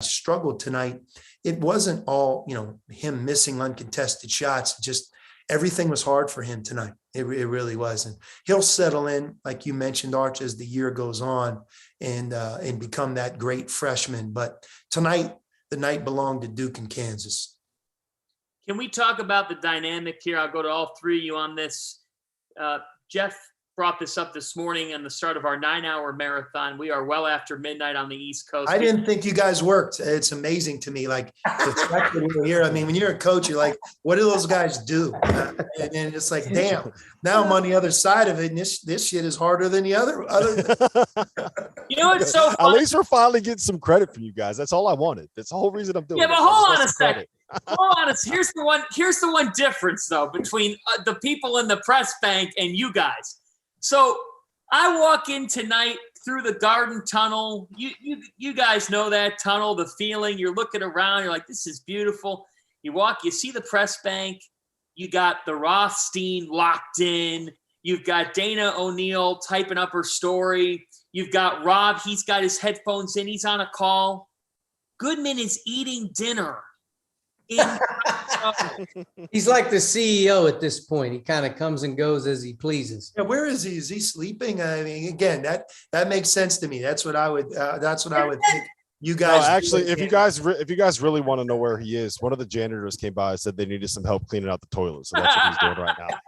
struggled tonight, it wasn't all, him missing uncontested shots. Just everything was hard for him tonight. It really was. And he'll settle in, like you mentioned, Arch, as the year goes on and become that great freshman. But tonight, the night belonged to Duke and Kansas. Can we talk about the dynamic here? I'll go to all three of you on this. Jeff brought this up this morning on the start of our 9-hour marathon. We are well after midnight on the East Coast. I didn't think you guys worked. It's amazing to me. Like the fact that we're here. I mean, when you're a coach, you're like, what do those guys do? And then it's like, damn, now I'm on the other side of it. And this shit is harder than the other. You know, it's so funny. At least we're finally getting some credit from you guys. That's all I wanted. That's the whole reason I'm doing it. Yeah, but hold on a second. Hold on. Here's the one difference though between the people in the press bank and you guys. So I walk in tonight through the Garden Tunnel. You guys know that tunnel, the feeling. You're looking around. You're like, this is beautiful. You see the press bank. You got the Rothstein locked in. You've got Dana O'Neill typing up her story. You've got Rob. He's got his headphones in. He's on a call. Goodman is eating dinner. He's like the CEO at this point. He kind of comes and goes as he pleases. Yeah, where is he? Is he sleeping? I mean, again, that makes sense to me. That's what I would think. You guys, actually, if you guys really want to know where he is, one of the janitors came by and said they needed some help cleaning out the toilet. So that's what he's doing right now.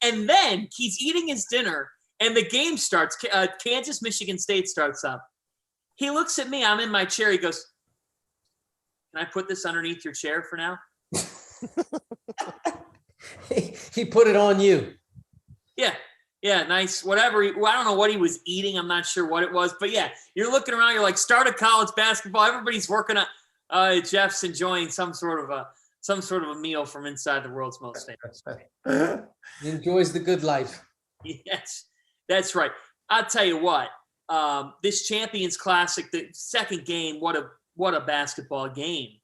and then he's eating his dinner, and the game starts. Kansas, Michigan State starts up. He looks at me. I'm in my chair. He goes, "Can I put this underneath your chair for now?" He put it on you. Yeah, nice. Whatever. I don't know what he was eating. I'm not sure what it was, but yeah, you're looking around. You're like, start of college basketball. Everybody's working on. Jeff's enjoying some sort of a meal from inside the world's most famous. He enjoys the good life. Yes, that's right. I'll tell you what. This Champions Classic, the second game. What a basketball game.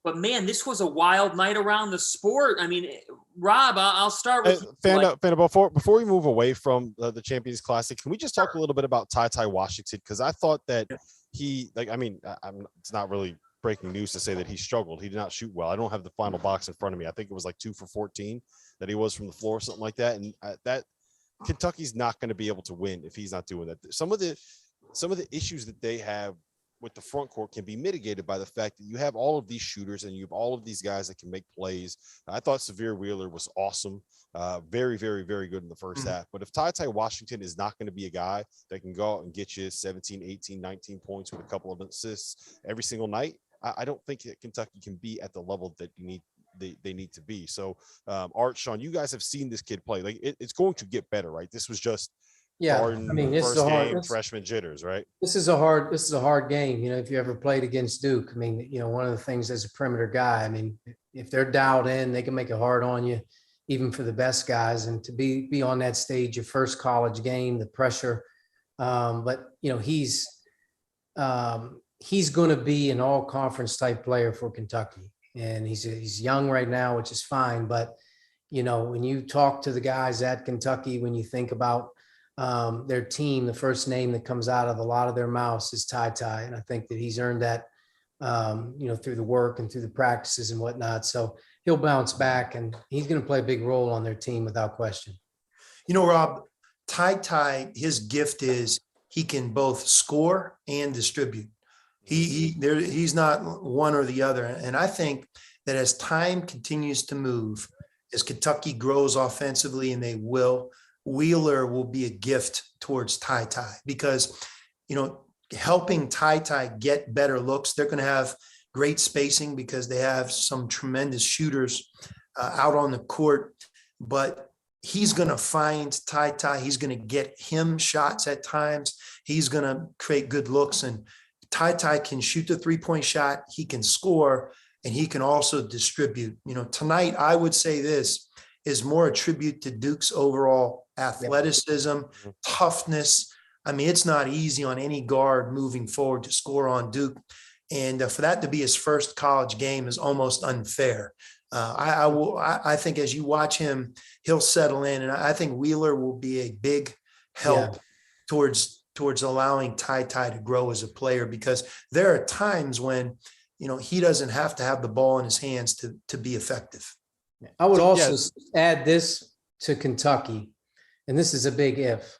But man, this was a wild night around the sport. I mean, Rob, I'll start with Fanda, before we move away from the Champions Classic, can we just talk a little bit about Ty Washington? Because I thought that it's not really breaking news to say that he struggled. He did not shoot well. I don't have the final box in front of me. I think it was like 2 for 14 that he was from the floor, something like that. And that Kentucky's not going to be able to win if he's not doing that. Some of the issues that they have with the front court can be mitigated by the fact that you have all of these shooters and you have all of these guys that can make plays. I thought Severe Wheeler was awesome. Very, very, very good in the first half. But if Ty Washington is not going to be a guy that can go out and get you 17, 18, 19 points with a couple of assists every single night, I don't think that Kentucky can be at the level that they need to be. So Art, Sean, you guys have seen this kid play. Like it's going to get better, right? This was just this is a hard freshman jitters, right? This is a hard game. You know, if you ever played against Duke, I mean, you know, one of the things as a perimeter guy, I mean, if they're dialed in, they can make it hard on you, even for the best guys. And to be on that stage, your first college game, the pressure. But you know, he's going to be an all conference type player for Kentucky, and he's young right now, which is fine. But you know, when you talk to the guys at Kentucky, when you think about their team, the first name that comes out of a lot of their mouths is Ty. And I think that he's earned that, you know, through the work and through the practices and whatnot. So he'll bounce back and he's going to play a big role on their team without question. You know, Rob, Ty, his gift is he can both score and distribute. He's not one or the other. And I think that as time continues to move, as Kentucky grows offensively, and they will, Wheeler will be a gift towards Ty because, you know, helping Ty get better looks. They're going to have great spacing because they have some tremendous shooters out on the court, but he's going to find Ty. He's going to get him shots at times. He's going to create good looks, and Ty can shoot the 3-point shot. He can score, and he can also distribute. You know, tonight, I would say this is more a tribute to Duke's overall athleticism, toughness. I mean, it's not easy on any guard moving forward to score on Duke. And for that to be his first college game is almost unfair. I think as you watch him, he'll settle in. And I think Wheeler will be a big help towards towards allowing Ty to grow as a player, because there are times when, he doesn't have to have the ball in his hands to be effective. I would So, also yeah. add this to Kentucky, and this is a big if.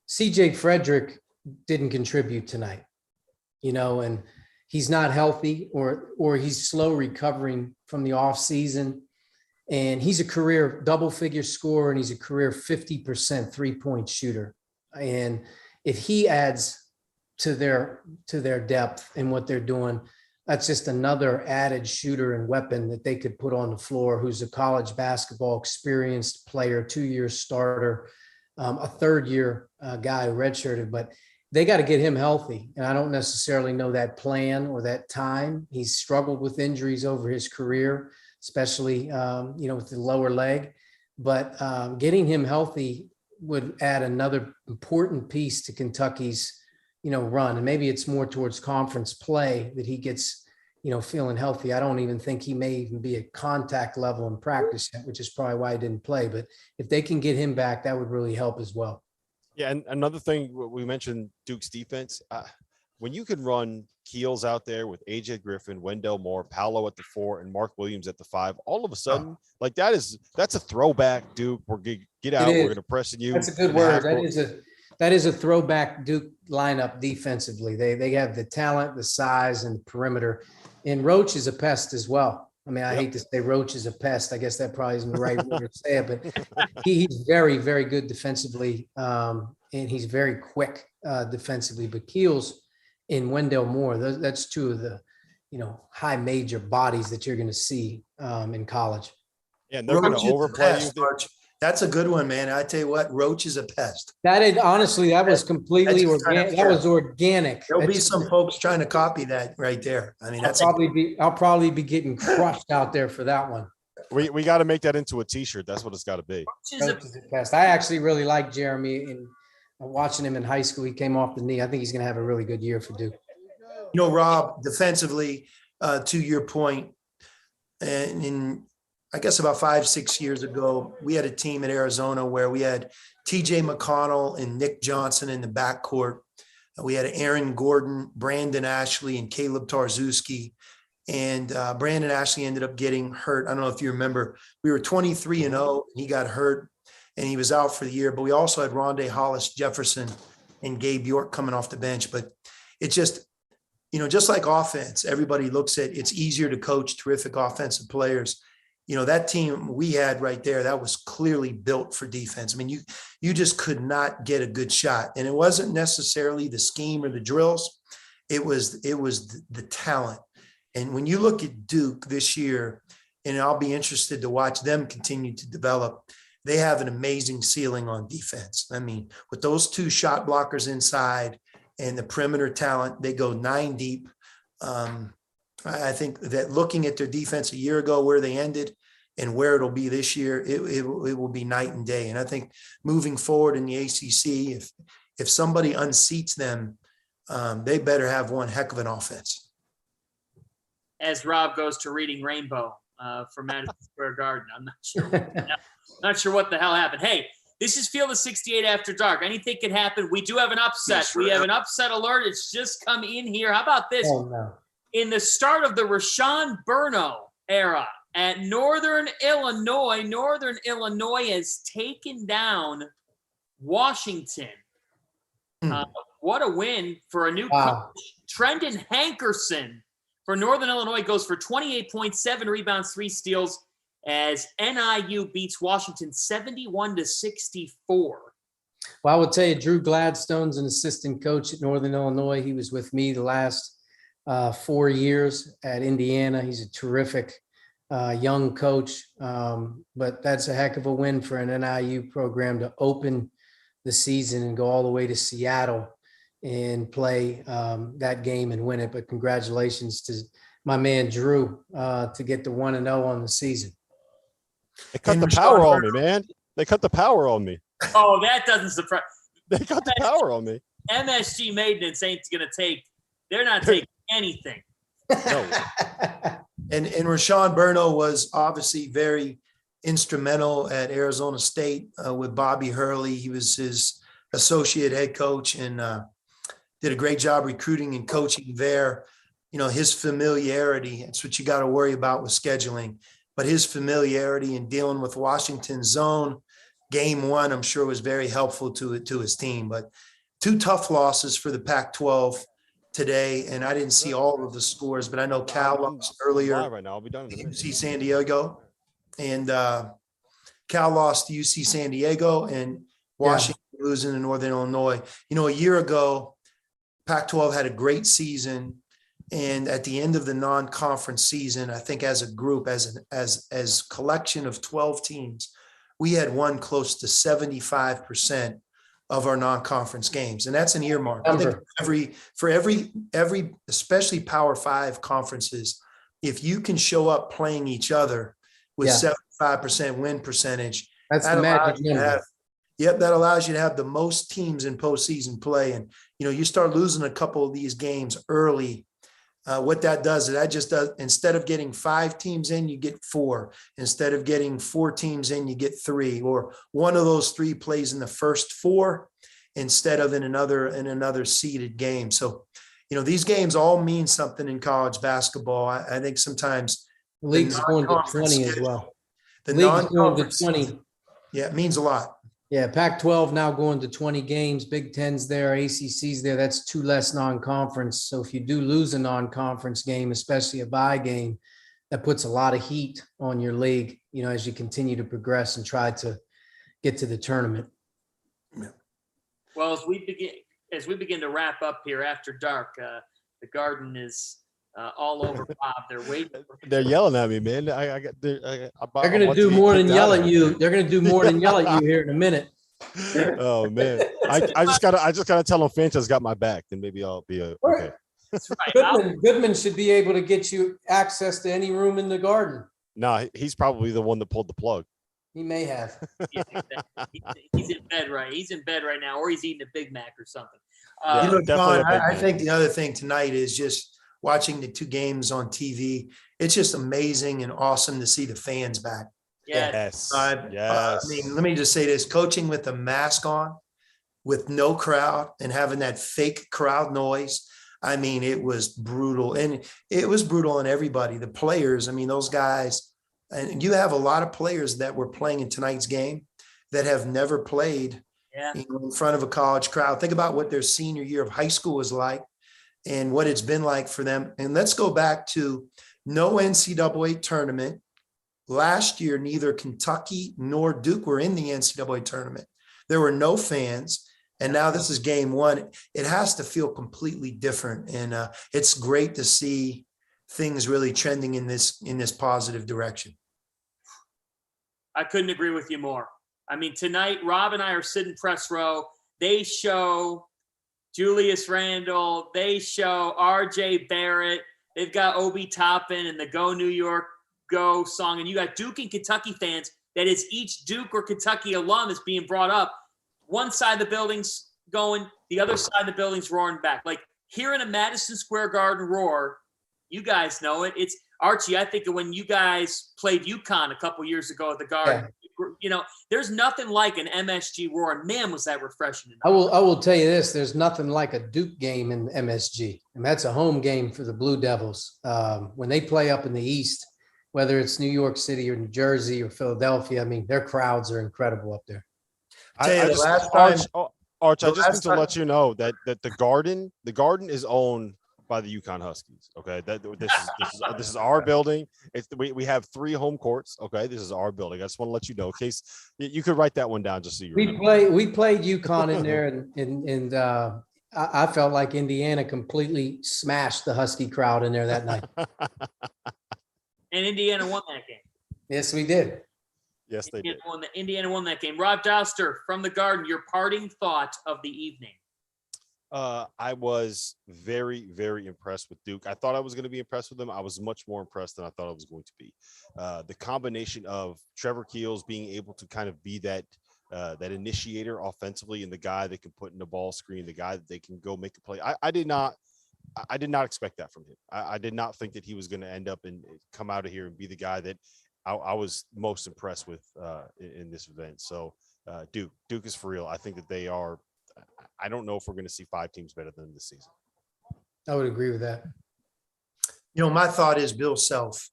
CJ Frederick didn't contribute tonight, and he's not healthy or he's slow recovering from the off season. And he's a career double figure scorer, and he's a career 50% 3-point shooter. And if he adds to their depth and what they're doing, that's just another added shooter and weapon that they could put on the floor, who's a college basketball experienced player, 2-year starter, a 3rd-year guy who redshirted, but they got to get him healthy. And I don't necessarily know that plan or that time. He's struggled with injuries over his career, especially, with the lower leg, but getting him healthy would add another important piece to Kentucky's, run. And maybe it's more towards conference play that he gets, feeling healthy. I don't even think he may even be at contact level in practice yet, which is probably why he didn't play. But if they can get him back, that would really help as well. Yeah, and another thing, we mentioned Duke's defense. When you can run Keels out there with AJ Griffin, Wendell Moore, Paolo at the 4, and Mark Williams at the 5, all of a sudden, that's a throwback Duke. We're gonna get out. We're gonna press you. That's a good word. That is a throwback Duke lineup defensively. They have the talent, the size, and the perimeter. And Roach is a pest as well. I mean, I hate to say Roach is a pest. I guess that probably isn't the right way to say it, but he's very, very good defensively, and he's very quick defensively. But Keels and Wendell Moore, that's two of the, high major bodies that you're going to see in college. Yeah, and they're going to overplay you. That's a good one, man. I tell you what, Roach is a pest. Honestly, that was completely organic. That was organic. There'll be some folks trying to copy that right there. I mean, I'll probably be getting crushed out there for that one. We got to make that into a T-shirt. That's what it's got to be. Roach is a pest. I actually really like Jeremy, and watching him in high school, he came off the knee. I think he's going to have a really good year for Duke. Rob, defensively, to your point, and in I guess about 5-6 years ago, we had a team at Arizona where we had TJ McConnell and Nick Johnson in the backcourt. We had Aaron Gordon, Brandon Ashley, and Caleb Tarzewski. And Brandon Ashley ended up getting hurt. I don't know if you remember, we were 23-0, and he got hurt and he was out for the year. But we also had Rondé Hollis Jefferson and Gabe York coming off the bench. But it's just, just like offense, everybody looks at it's easier to coach terrific offensive players. That team we had right there, that was clearly built for defense. I mean, you just could not get a good shot. And it wasn't necessarily the scheme or the drills. It was the talent. And when you look at Duke this year, and I'll be interested to watch them continue to develop, they have an amazing ceiling on defense. I mean, with those 2 shot blockers inside and the perimeter talent, they go 9 deep. I think that looking at their defense a year ago, where they ended and where it'll be this year, it will be night and day. And I think moving forward in the ACC, if somebody unseats them, they better have one heck of an offense. As Rob goes to reading Rainbow for Madison Square Garden, I'm not sure what the hell happened. Hey, this is Field of 68 After Dark. Anything can happen. We do have an upset. Yes, we have an upset alert. It's just come in here. How about this? Oh, no. In the start of the Rashawn Burno era at Northern Illinois has taken down Washington. What a win for a new coach. Trendon Hankerson for Northern Illinois goes for 28.7 rebounds, 3 steals as NIU beats Washington 71-64. Well, I will tell you, Drew Gladstone's an assistant coach at Northern Illinois. He was with me the last 4 years at Indiana. He's a terrific young coach, but that's a heck of a win for an NIU program to open the season and go all the way to Seattle and play that game and win it. But congratulations to my man Drew to get the 1-0 on the season. They cut the power on me, man. They cut the power on me. Oh, that doesn't surprise. They cut the power on me. MSG maintenance ain't going to take. They're not taking anything. No. And Rashawn Burno was obviously very instrumental at Arizona State with Bobby Hurley. He was his associate head coach and did a great job recruiting and coaching there. You know, his familiarity, that's what you got to worry about with scheduling, but his familiarity in dealing with Washington's zone game one, I'm sure was very helpful to his team. But two tough losses for the Pac-12 today. And I didn't see all of the scores, but I know Cal lost earlier. Right now, I'll be done in a minute. UC San Diego, and Cal lost to UC San Diego, and Washington losing to Northern Illinois. You know, a year ago, Pac-12 had a great season, and at the end of the non-conference season, I think as a group, as collection of 12 teams, we had won close to 75% of our non-conference games, and that's an earmark. I think for every, especially Power 5 conferences, if you can show up playing each other with 75% win percentage, That's the magic number. That allows you to have the most teams in postseason play. And, you know, you start losing a couple of these games early. What that does is that just does, instead of getting 5 teams in, you get 4. Instead of getting 4 teams in, you get 3, or one of those 3 plays in the first 4 instead of in another seeded game. So, you know, these games all mean something in college basketball. I think sometimes the league's going to 20 as well. The league's going to non-conference 20. Yeah, it means a lot. Yeah, Pac-12 now going to 20 games, Big Ten's there, ACC's there. That's 2 less non-conference. So if you do lose a non-conference game, especially a bye game, that puts a lot of heat on your league, you know, as you continue to progress and try to get to the tournament. Well, as we begin to wrap up here after dark, the Garden is all over Bob. They're waiting. They're yelling at me, man. They're going to do more than yell at you. They're going to do more than yell at you here in a minute. Oh man, I just gotta tell them Fanta's got my back. Then maybe I'll be okay. That's right. Goodman should be able to get you access to any room in the Garden. No, he's probably the one that pulled the plug. He may have. He's in bed, right? He's in bed right now, or he's eating a Big Mac or something. You know, John, I man. think the other thing tonight is just watching the 2 games on TV. It's just amazing and awesome to see the fans back. Yes. I mean, let me just say this: coaching with a mask on, with no crowd, and having that fake crowd noise. I mean, it was brutal, and it was brutal on everybody. The players, I mean, those guys. And you have a lot of players that were playing in tonight's game that have never played in front of a college crowd. Think about what their senior year of high school was like and what it's been like for them. And let's go back to no NCAA tournament. Last year, neither Kentucky nor Duke were in the NCAA tournament. There were no fans. And now this is game 1. It has to feel completely different. And it's great to see things really trending in this positive direction. I couldn't agree with you more. I mean, tonight, Rob and I are sitting press row. They show Julius Randle. They show RJ Barrett. They've got Obi Toppin and the Go New York Go song. And you got Duke and Kentucky fans that is each Duke or Kentucky alum is being brought up. One side of the building's going, the other side of the building's roaring back. Like hearing a Madison Square Garden roar, you guys know it. It's Archie. I think of when you guys played UConn a couple years ago at the Garden. You know, there's nothing like an MSG roar. And man, was that refreshing. I will tell you this: there's nothing like a Duke game in MSG, and that's a home game for the Blue Devils. When they play up in the East, whether it's New York City or New Jersey or Philadelphia, I mean, their crowds are incredible up there. Arch, I just need to let you know that the Garden is owned by the UConn Huskies. Okay, this is our building. We have 3 home courts. Okay, this is our building. I just want to let you know in case you could write that one down just so you remember. We played UConn in there, and I felt like Indiana completely smashed the Husky crowd in there that night. And Indiana won that game. Yes, we did. Yes, they did. Indiana won that game. Rob Douster from the Garden, your parting thought of the evening. I was very, very impressed with Duke. I thought I was going to be impressed with them. I was much more impressed than I thought I was going to be. The combination of Trevor KEELS being able to kind of be that initiator offensively, and the guy that can put in the ball screen, the guy that they can go make a play. I did not expect that from him. I did not think that he was going to end up and come out of here and be the guy that I was most impressed with in this event. So Duke is for real. I think that they are I don't know if we're going to see 5 teams better than this season. I would agree with that. My thought is Bill Self.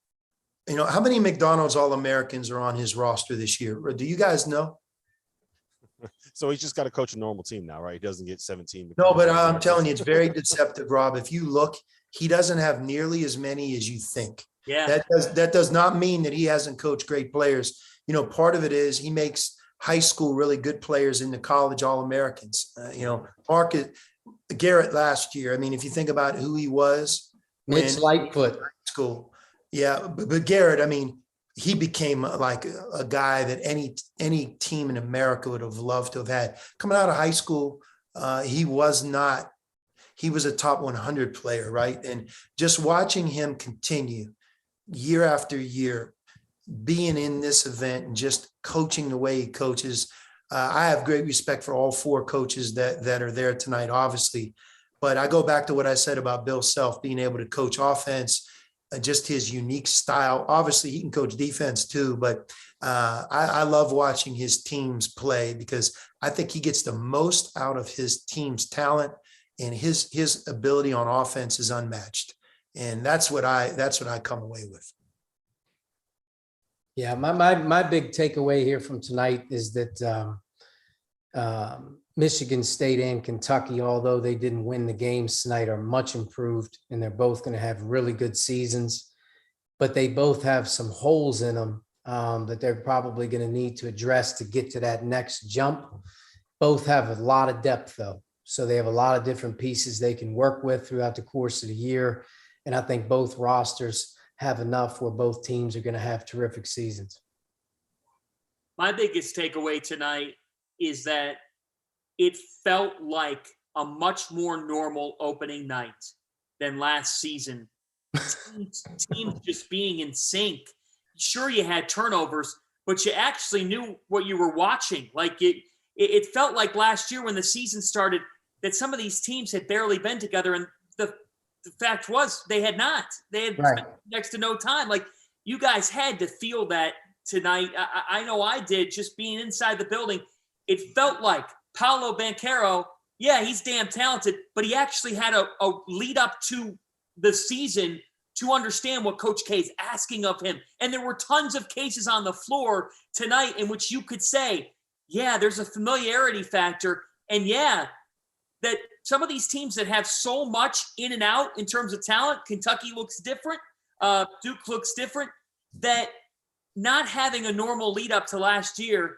How many McDonald's All-Americans are on his roster this year? Or do you guys know? So he's just got to coach a normal team now, right? He doesn't get 17. No, but I'm telling you, it's very deceptive, Rob. If you look, he doesn't have nearly as many as you think. Yeah. That does not mean that he hasn't coached great players. Part of it is he makes high school really good players into college All-Americans. Garrett last year. I mean, if you think about who he was. Mitch Lightfoot. School. Yeah. But Garrett, I mean, he became like a guy that any team in America would have loved to have had. Coming out of high school, he was a top 100 player, right? And just watching him continue year after year, being in this event and just coaching the way he coaches. I have great respect for all 4 coaches that are there tonight, obviously. But I go back to what I said about Bill Self being able to coach offense, just his unique style. Obviously, he can coach defense too, but I love watching his teams play because I think he gets the most out of his team's talent, and his ability on offense is unmatched. And that's what I come away with. Yeah, my big takeaway here from tonight is that Michigan State and Kentucky, although they didn't win the games tonight, are much improved, and they're both going to have really good seasons. But they both have some holes in them that they're probably going to need to address to get to that next jump. Both have a lot of depth, though, so they have a lot of different pieces they can work with throughout the course of the year. And I think both rosters have enough where both teams are going to have terrific seasons. My biggest takeaway tonight is that it felt like a much more normal opening night than last season. Teams just being in sync. Sure, you had turnovers, but you actually knew what you were watching. Like it felt like last year when the season started that some of these teams had barely been together, and the fact was they had not. They had spent next to no time. Like, you guys had to feel that tonight. I know I did, just being inside the building. It felt like Paolo Banchero, yeah, he's damn talented, but he actually had a lead up to the season to understand what Coach K is asking of him. And there were tons of cases on the floor tonight in which you could say, yeah, there's a familiarity factor. And yeah, that some of these teams that have so much in and out in terms of talent, Kentucky looks different, Duke looks different, that not having a normal lead up to last year,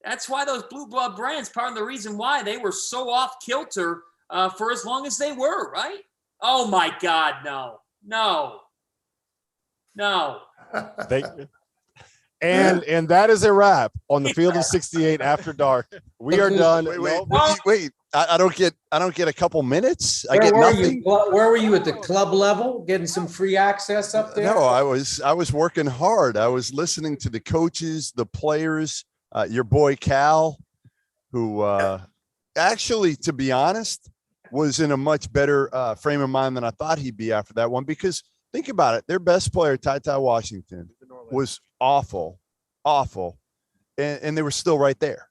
that's why those blue blood brands, part of the reason why they were so off kilter for as long as they were, right? Oh my God, no. Thank you. And that is a wrap on the Field of 68 After Dark. We are done. Wait. I don't get a couple minutes. I Where get were nothing. you? Where were you at the club level, getting some free access up there? No, I was working hard. I was listening to the coaches, the players, your boy Cal, who actually, to be honest, was in a much better frame of mind than I thought he'd be after that one. Because think about it, their best player, Ty Washington, was awful, and they were still right there.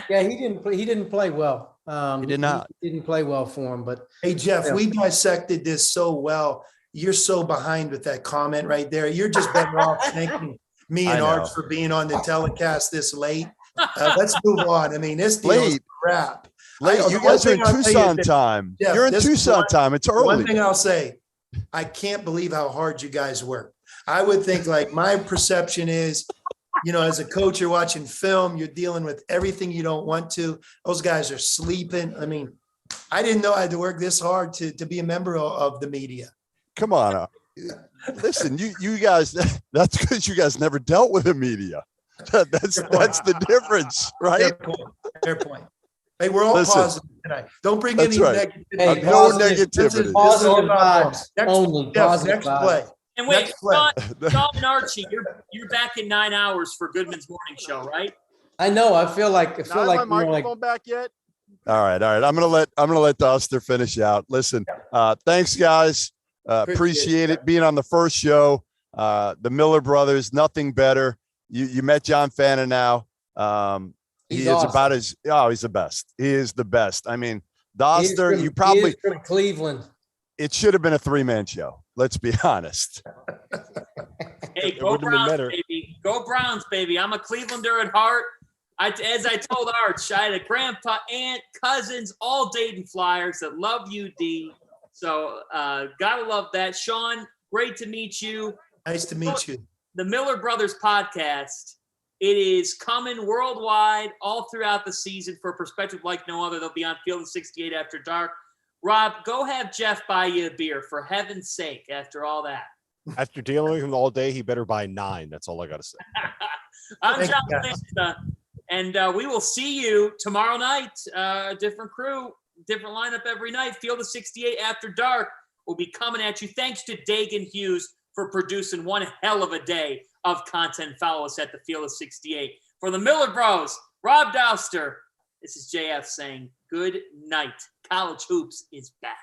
Yeah, he didn't play well. He did not. He didn't play well for him, but Hey, Jeff, we dissected this so well. You're so behind with that comment right there. You're just better off thanking me and Arch for being on the telecast this late. Let's move on. I mean, this deal is crap. You guys are in Tucson time. Jeff, you're in Tucson time. It's early. One thing I'll say, I can't believe how hard you guys work. I would think, like, my perception is, as a coach, you're watching film, you're dealing with everything you don't want to. Those guys are sleeping. I mean, I didn't know I had to work this hard to be a member of the media. Come on. Listen, you guys, that's because you guys never dealt with the media. That's the difference, right? Fair point. Hey, we're all positive tonight. Don't bring any negativity. Hey, no negativity. Positive vibes only. Positive next vibes. play. And wait, John and Archie, you're back in 9 hours for Goodman's morning show, right? I know. I feel like my we're like microphone back yet? All right. I'm gonna let Duster finish out. Listen, thanks guys. Appreciate it being on the first show. The Miller brothers, nothing better. You met John Fannanow. He's He is awesome. about as he's the best. He is the best. I mean, He is Doster, from- you probably he is from Cleveland. it should have been a 3-man show. Let's be honest. Hey, It go wouldn't have been Browns, better. baby. Go Browns, baby. I'm a Clevelander at heart. As I told Arch, I had a grandpa, aunt, cousins, all Dayton Flyers that love UD. So gotta love that. Sean, great to meet you. Nice to meet you. The Miller Brothers podcast. It is coming worldwide all throughout the season for a perspective like no other. They'll be on Field of 68 after dark. Rob, go have Jeff buy you a beer, for heaven's sake, after all that. After dealing with him all day, he better buy 9. That's all I got to say. I'm Thank John you, guys. Lista, and we will see you tomorrow night. Different crew, different lineup every night. Field of 68 after dark will be coming at you. Thanks to Dagan Hughes for producing one hell of a day of content. Follow us at the Field of 68. For the Miller Bros, Rob Douster, this is JF saying good night. College Hoops is back.